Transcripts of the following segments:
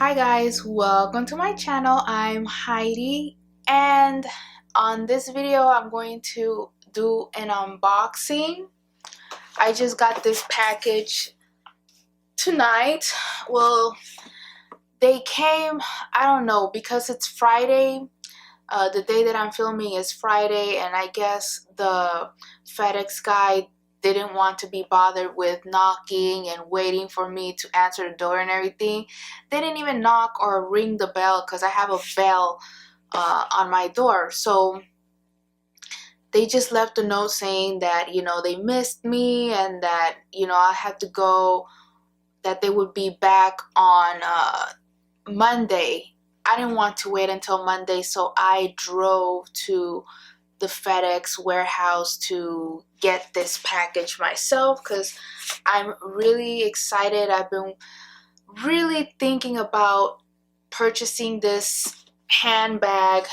Hi guys, welcome to my channel. I'm Heidi, and on this video I'm going to do an unboxing. I just got this package tonight. Well, they came, I don't know, because it's Friday. The day that I'm filming is Friday, and I guess the FedEx guy didn't want to be bothered with knocking and waiting for me to answer the door and everything. They didn't even knock or ring the bell because I have a bell on my door. So they just left a note saying that, they missed me and that, I had to go, that they would be back on Monday. I didn't want to wait until Monday, so I drove to the FedEx warehouse to get this package myself because I'm really excited. I've been really thinking about purchasing this handbag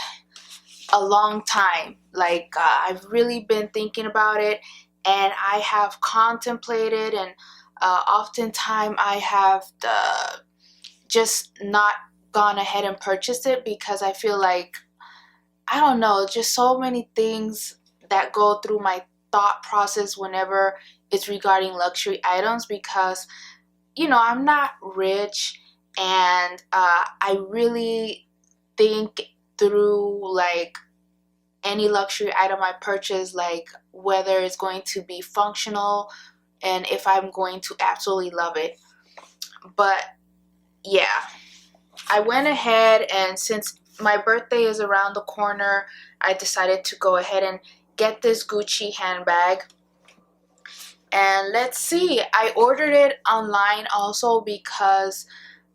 a long time. I've really been thinking about it, and I have contemplated, and oftentimes I have just not gone ahead and purchased it because I feel like, I don't know, just so many things that go through my thought process whenever it's regarding luxury items because, I'm not rich, and I really think through any luxury item I purchase, whether it's going to be functional and if I'm going to absolutely love it. But yeah, I went ahead, and since my birthday is around the corner, I decided to go ahead and get this Gucci handbag. And let's see, I ordered it online also because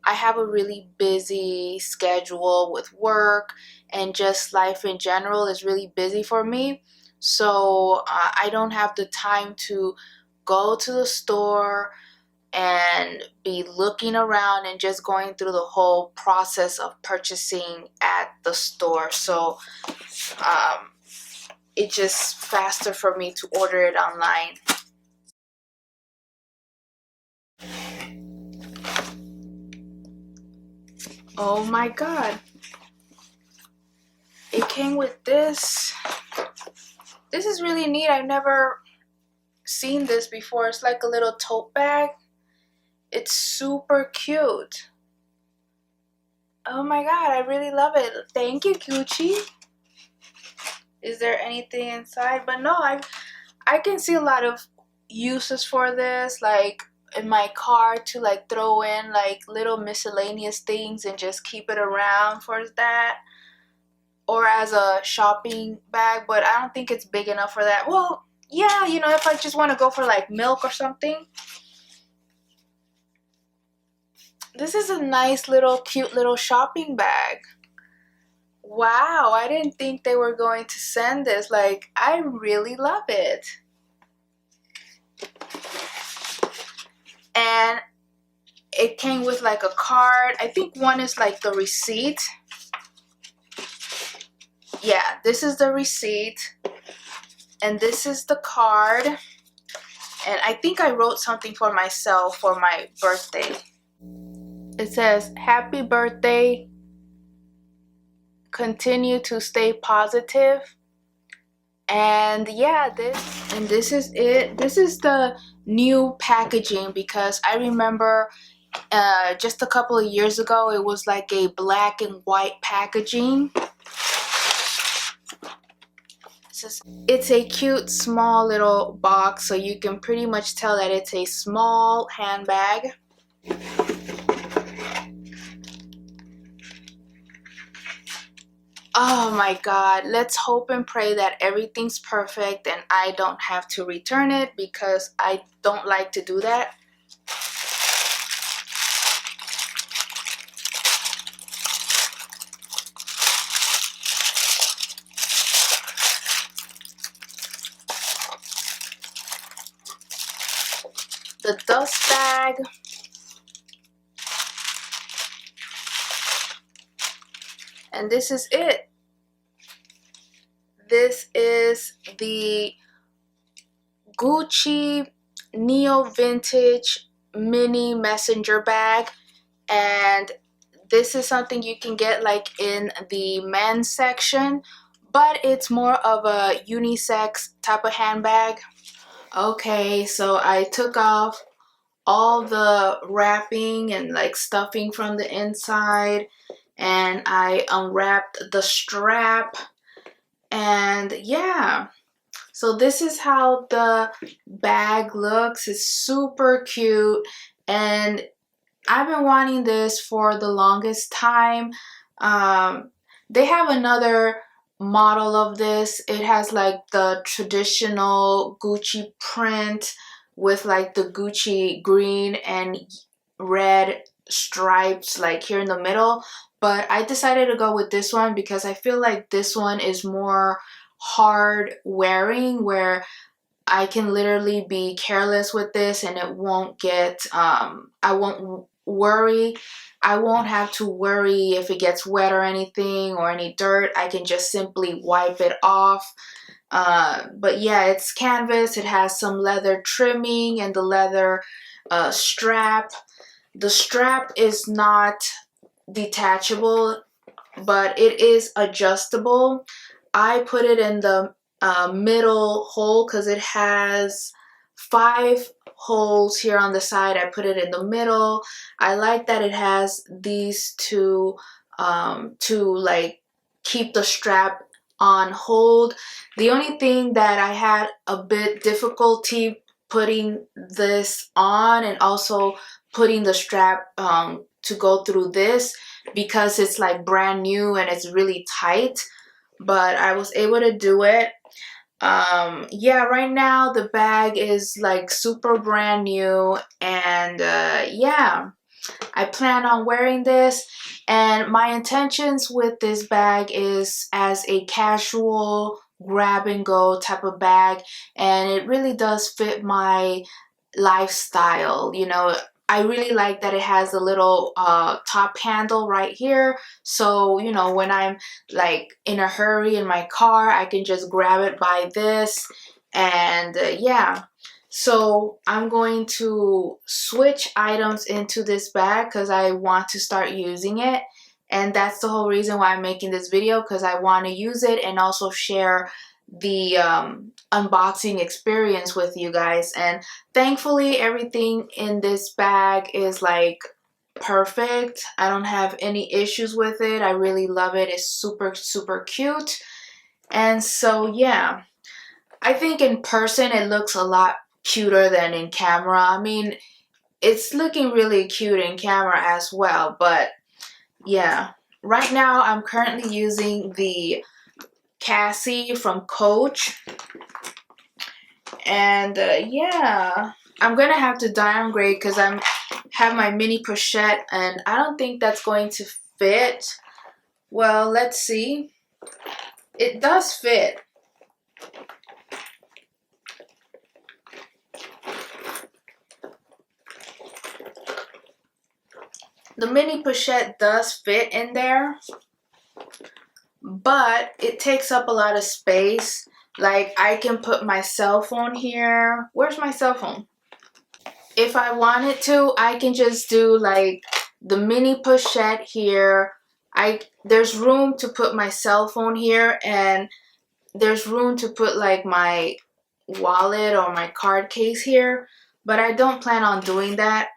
I have a really busy schedule with work, and just life in general is really busy for me. So I don't have the time to go to the store and be looking around and just going through the whole process of purchasing at the store. So it's just faster for me to order it online. Oh my god, it came with this. This is really neat. I've never seen this before. It's like a little tote bag. It's super cute. Oh my god, I really love it. Thank you, Gucci. Is there anything inside? But no, I can see a lot of uses for this, like in my car, to throw in little miscellaneous things and just keep it around for that, or as a shopping bag. But I don't think it's big enough for that. Well, yeah, if I just want to go for milk or something. This is a nice little cute little shopping bag. Wow, I didn't think they were going to send this. I really love it. And it came with a card. I think one is the receipt. Yeah, this is the receipt. And this is the card. And I think I wrote something for myself for my birthday. It says, "Happy birthday. Continue to stay positive." And yeah, this is it. This is the new packaging because I remember just a couple of years ago it was like a black and white packaging. It's a cute small little box, so you can pretty much tell that it's a small handbag. Oh my god, let's hope and pray that everything's perfect and I don't have to return it because I don't like to do that. The dust bag. And this is it. This is the Gucci Neo Vintage Mini Messenger Bag. And this is something you can get like in the men's section, but it's more of a unisex type of handbag. Okay, so I took off all the wrapping and like stuffing from the inside, and I unwrapped the strap, and yeah, so this is how the bag looks. It's super cute, and I've been wanting this for the longest time. They have another model of this. It has like the traditional Gucci print with like the Gucci green and red stripes like here in the middle. But I decided to go with this one because I feel like this one is more hard wearing, where I can literally be careless with this and it won't get, I won't worry. I won't have to worry if it gets wet or anything or any dirt. I can just simply wipe it off. But yeah, it's canvas. It has some leather trimming and the leather strap. The strap is not detachable, but it is adjustable. I put it in the middle hole because it has 5 holes here on the side. I put it in the middle. I like that it has these two to like keep the strap on hold. The only thing that I had a bit difficulty putting this on and also putting the strap to go through this, because it's like brand new and it's really tight, but I was able to do it. Yeah, right now the bag is like super brand new, and yeah, I plan on wearing this, and my intentions with this bag is as a casual grab and go type of bag, and it really does fit my lifestyle. You know, I really like that it has a little top handle right here, so you know, when I'm like in a hurry in my car, I can just grab it by this. And yeah, so I'm going to switch items into this bag because I want to start using it, and that's the whole reason why I'm making this video, because I want to use it and also share the unboxing experience with you guys. And thankfully everything in this bag is like perfect. I don't have any issues with it. I really love it. It's super cute. And so yeah, I think in person it looks a lot cuter than in camera. I mean, it's looking really cute in camera as well, but yeah, right now I'm currently using the Cassie from Coach, and yeah, I'm gonna have to downgrade because I have my mini pochette and I don't think that's going to fit. Well, let's see. It does fit. The mini pochette does fit in there, but it takes up a lot of space. Like, I can put my cell phone here. Where's my cell phone? If I wanted to, I can just do like the mini pochette here. There's room to put my cell phone here, and there's room to put like my wallet or my card case here, but I don't plan on doing that.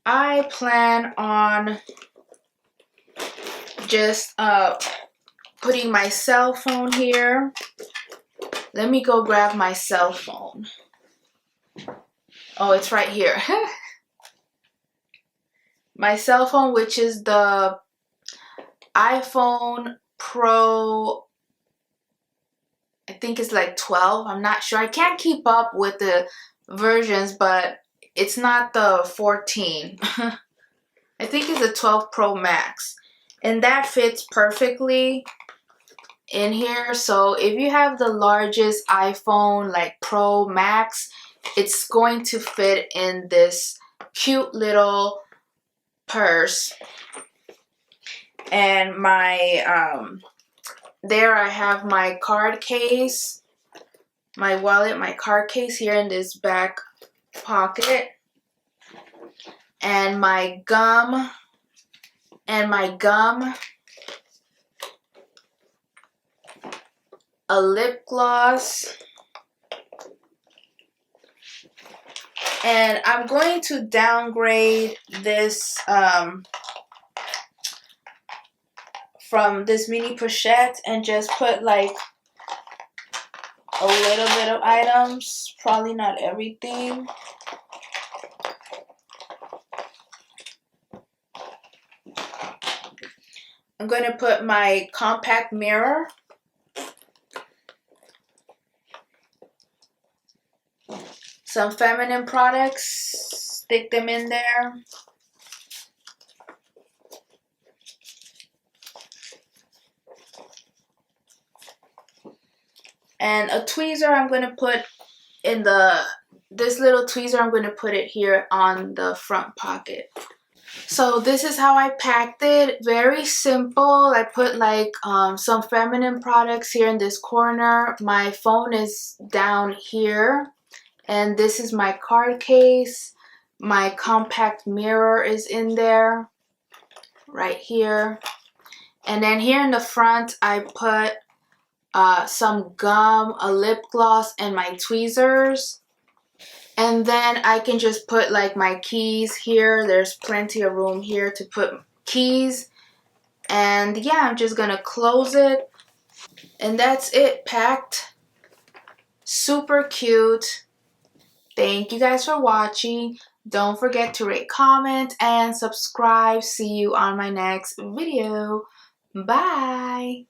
I plan on just putting my cell phone here. Let me go grab my cell phone. Oh, it's right here. My cell phone, which is the iPhone Pro, I think it's like 12. I'm not sure. I can't keep up with the versions, but it's not the 14. I think it's a 12 Pro Max. And that fits perfectly in here. So if you have the largest iPhone, like Pro Max, it's going to fit in this cute little purse. And my there I have my card case, my wallet, my card case here in this back pocket, and my gum and my gum, a lip gloss, and I'm going to downgrade this from this mini pochette and just put like a little bit of items, probably not everything. I'm going to put my compact mirror, some feminine products, stick them in there. And a tweezer I'm going to put in this little tweezer, I'm going to put it here on the front pocket. So this is how I packed it. Very simple. I put like some feminine products here in this corner. My phone is down here. And this is my card case. My compact mirror is in there. Right here. And then here in the front, I put some gum, a lip gloss, and my tweezers. And then I can just put like my keys here. There's plenty of room here to put keys. And yeah, I'm just gonna close it. And that's it, packed. Super cute. Thank you guys for watching. Don't forget to rate, comment, and subscribe. See you on my next video. Bye.